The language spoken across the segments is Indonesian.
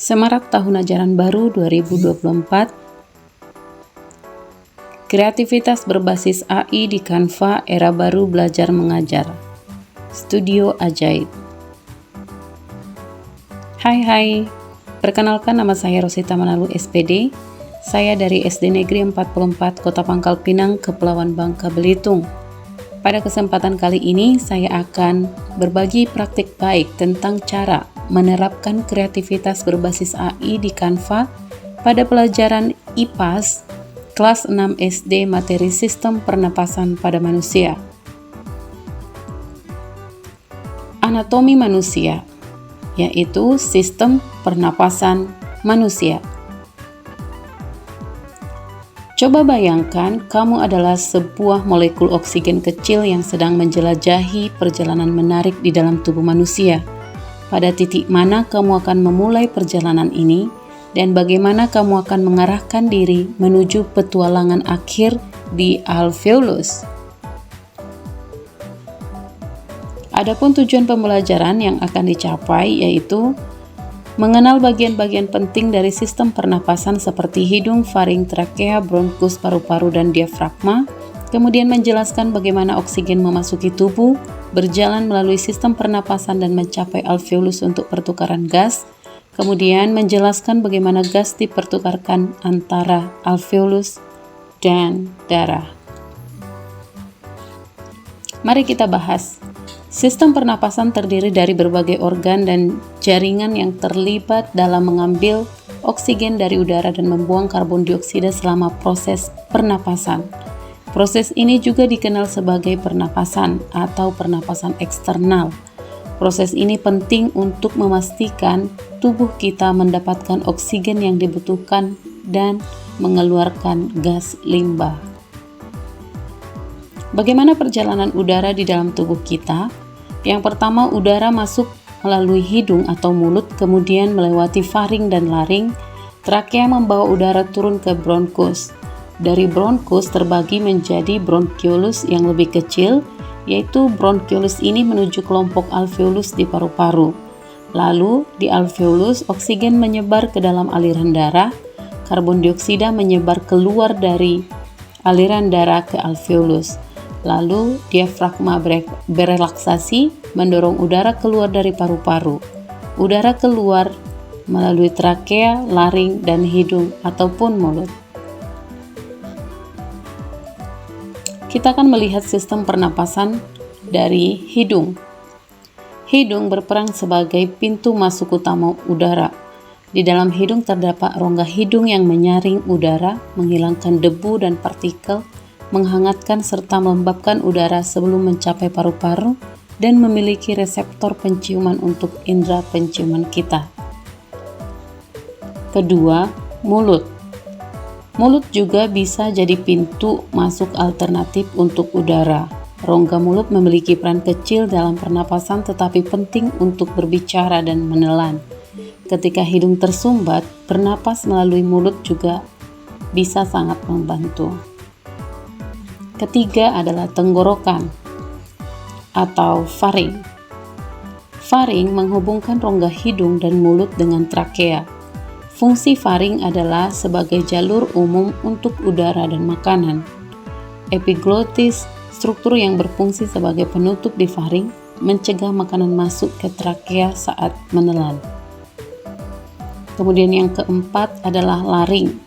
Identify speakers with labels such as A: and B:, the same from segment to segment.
A: Semarak Tahun Ajaran Baru 2024, kreativitas berbasis AI di Canva, era baru belajar mengajar. Studio Ajaib. Hai, perkenalkan, nama saya Rosita Manalu SPD. Saya dari SD Negeri 44 Kota Pangkal Pinang, Kepulauan Bangka Belitung. Pada kesempatan kali ini, saya akan berbagi praktik baik tentang cara menerapkan kreativitas berbasis AI di Canva pada pelajaran IPAS kelas 6 SD materi Sistem Pernapasan pada Manusia. Anatomi manusia, yaitu sistem pernapasan manusia. Coba bayangkan kamu adalah sebuah molekul oksigen kecil yang sedang menjelajahi perjalanan menarik di dalam tubuh manusia. Pada titik mana kamu akan memulai perjalanan ini, dan bagaimana kamu akan mengarahkan diri menuju petualangan akhir di alveolus. Adapun tujuan pembelajaran yang akan dicapai yaitu mengenal bagian-bagian penting dari sistem pernapasan seperti hidung, faring, trakea, bronkus, paru-paru, dan diafragma, kemudian menjelaskan bagaimana oksigen memasuki tubuh, berjalan melalui sistem pernapasan dan mencapai alveolus untuk pertukaran gas, kemudian menjelaskan bagaimana gas dipertukarkan antara alveolus dan darah. Mari kita bahas. Sistem pernapasan terdiri dari berbagai organ dan jaringan yang terlibat dalam mengambil oksigen dari udara dan membuang karbon dioksida selama proses pernapasan. Proses ini juga dikenal sebagai pernapasan atau pernapasan eksternal. Proses ini penting untuk memastikan tubuh kita mendapatkan oksigen yang dibutuhkan dan mengeluarkan gas limbah. Bagaimana perjalanan udara di dalam tubuh kita? Yang pertama, udara masuk melalui hidung atau mulut, kemudian melewati faring dan laring. Trakea membawa udara turun ke bronkus. Dari bronkus terbagi menjadi bronkiolus yang lebih kecil, yaitu bronkiolus ini menuju kelompok alveolus di paru-paru. Lalu, di alveolus, oksigen menyebar ke dalam aliran darah, karbon dioksida menyebar keluar dari aliran darah ke alveolus. Lalu, diafragma berelaksasi, mendorong udara keluar dari paru-paru. Udara keluar melalui trakea, laring, dan hidung ataupun mulut. Kita akan melihat sistem pernapasan dari hidung. Hidung berperan sebagai pintu masuk utama udara. Di dalam hidung terdapat rongga hidung yang menyaring udara, menghilangkan debu dan partikel, menghangatkan serta melembabkan udara sebelum mencapai paru-paru, dan memiliki reseptor penciuman untuk indera penciuman kita. Kedua, mulut. Mulut juga bisa jadi pintu masuk alternatif untuk udara. Rongga mulut memiliki peran kecil dalam pernapasan tetapi penting untuk berbicara dan menelan. Ketika hidung tersumbat, bernapas melalui mulut juga bisa sangat membantu. Ketiga adalah tenggorokan atau faring. Faring menghubungkan rongga hidung dan mulut dengan trakea. Fungsi faring adalah sebagai jalur umum untuk udara dan makanan. Epiglotis, struktur yang berfungsi sebagai penutup di faring, mencegah makanan masuk ke trakea saat menelan. Kemudian yang keempat adalah laring.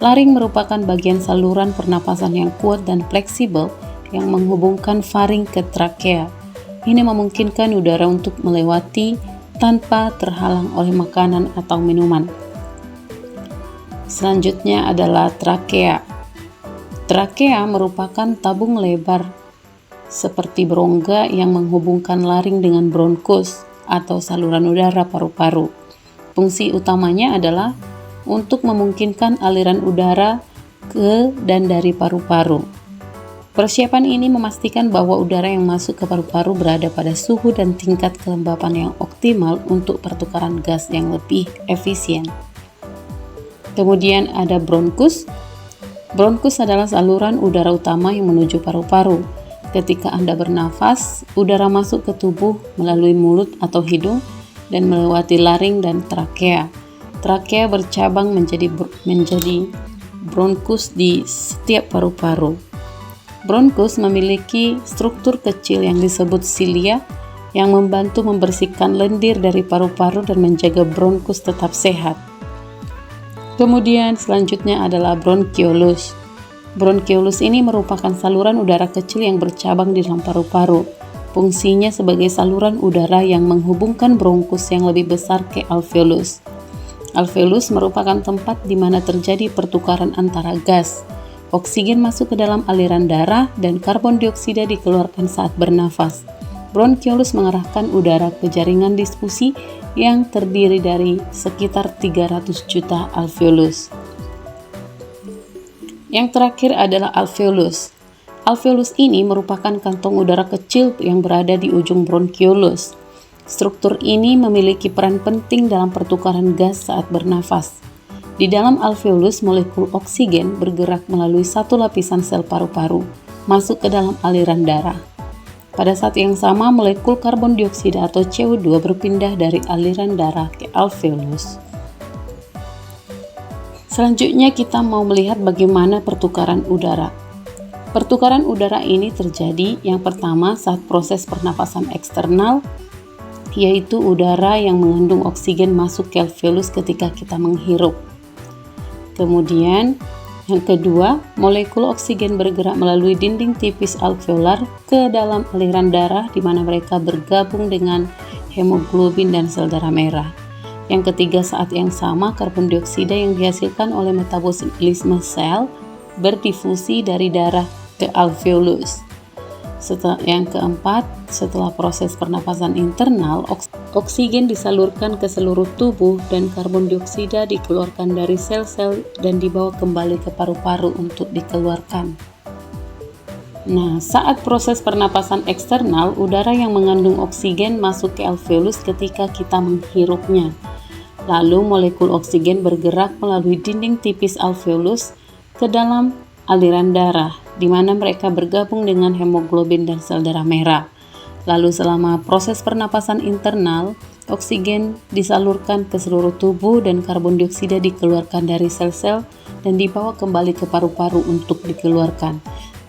A: Laring merupakan bagian saluran pernapasan yang kuat dan fleksibel yang menghubungkan faring ke trakea. Ini memungkinkan udara untuk melewati tanpa terhalang oleh makanan atau minuman. Selanjutnya adalah trakea. Trakea merupakan tabung lebar seperti berongga yang menghubungkan laring dengan bronkus atau saluran udara paru-paru. Fungsi utamanya adalah untuk memungkinkan aliran udara ke dan dari paru-paru. Persiapan ini memastikan bahwa udara yang masuk ke paru-paru berada pada suhu dan tingkat kelembapan yang optimal untuk pertukaran gas yang lebih efisien. Kemudian ada bronkus. Bronkus adalah saluran udara utama yang menuju paru-paru. Ketika Anda bernafas, udara masuk ke tubuh melalui mulut atau hidung dan melewati laring dan trakea. Trakea bercabang menjadi bronkus di setiap paru-paru. Bronkus memiliki struktur kecil yang disebut silia yang membantu membersihkan lendir dari paru-paru dan menjaga bronkus tetap sehat. Kemudian selanjutnya adalah bronkiolus. Bronkiolus ini merupakan saluran udara kecil yang bercabang di dalam paru-paru. Fungsinya sebagai saluran udara yang menghubungkan bronkus yang lebih besar ke alveolus. Alveolus merupakan tempat di mana terjadi pertukaran antara gas. Oksigen masuk ke dalam aliran darah dan karbon dioksida dikeluarkan saat bernafas. Bronkiolus mengarahkan udara ke jaringan difusi yang terdiri dari sekitar 300 juta alveolus. Yang terakhir adalah alveolus. Alveolus ini merupakan kantong udara kecil yang berada di ujung bronkiolus. Struktur ini memiliki peran penting dalam pertukaran gas saat bernafas. Di dalam alveolus, molekul oksigen bergerak melalui satu lapisan sel paru-paru, masuk ke dalam aliran darah. Pada saat yang sama, molekul karbon dioksida atau CO2 berpindah dari aliran darah ke alveolus. Selanjutnya kita mau melihat bagaimana pertukaran udara. Pertukaran udara ini terjadi yang pertama saat proses pernapasan eksternal, yaitu udara yang mengandung oksigen masuk ke alveolus ketika kita menghirup. Kemudian yang kedua, molekul oksigen bergerak melalui dinding tipis alveolar ke dalam aliran darah di mana mereka bergabung dengan hemoglobin dan sel darah merah. Yang ketiga, saat yang sama karbon dioksida yang dihasilkan oleh metabolisme sel berdifusi dari darah ke alveolus. Yang keempat, setelah proses pernapasan internal, oksigen disalurkan ke seluruh tubuh dan karbon dioksida dikeluarkan dari sel-sel dan dibawa kembali ke paru-paru untuk dikeluarkan. Nah, saat proses pernapasan eksternal, udara yang mengandung oksigen masuk ke alveolus ketika kita menghirupnya. Lalu molekul oksigen bergerak melalui dinding tipis alveolus ke dalam aliran darah, di mana mereka bergabung dengan hemoglobin dan sel darah merah. Lalu selama proses pernapasan internal, oksigen disalurkan ke seluruh tubuh dan karbon dioksida dikeluarkan dari sel-sel dan dibawa kembali ke paru-paru untuk dikeluarkan.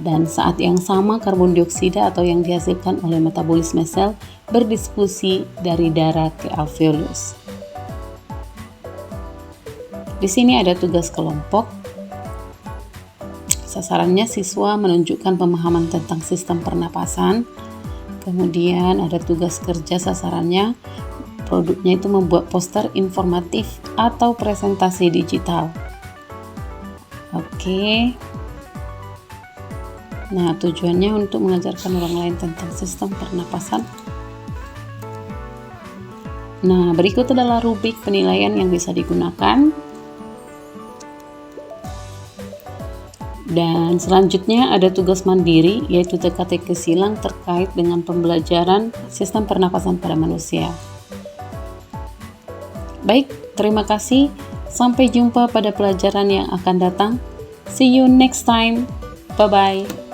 A: Dan saat yang sama karbon dioksida atau yang dihasilkan oleh metabolisme sel berdifusi dari darah ke alveolus. Di sini ada tugas kelompok. Sasarannya siswa menunjukkan pemahaman tentang sistem pernapasan. Kemudian ada tugas kerja sasarannya. Produknya itu membuat poster informatif atau presentasi digital. Oke. Nah, tujuannya untuk mengajarkan orang lain tentang sistem pernapasan. Nah, berikut adalah rubrik penilaian yang bisa digunakan. Dan selanjutnya ada tugas mandiri, yaitu teka-teki silang terkait dengan pembelajaran sistem pernapasan pada manusia. Baik, terima kasih. Sampai jumpa pada pelajaran yang akan datang. See you next time. Bye-bye.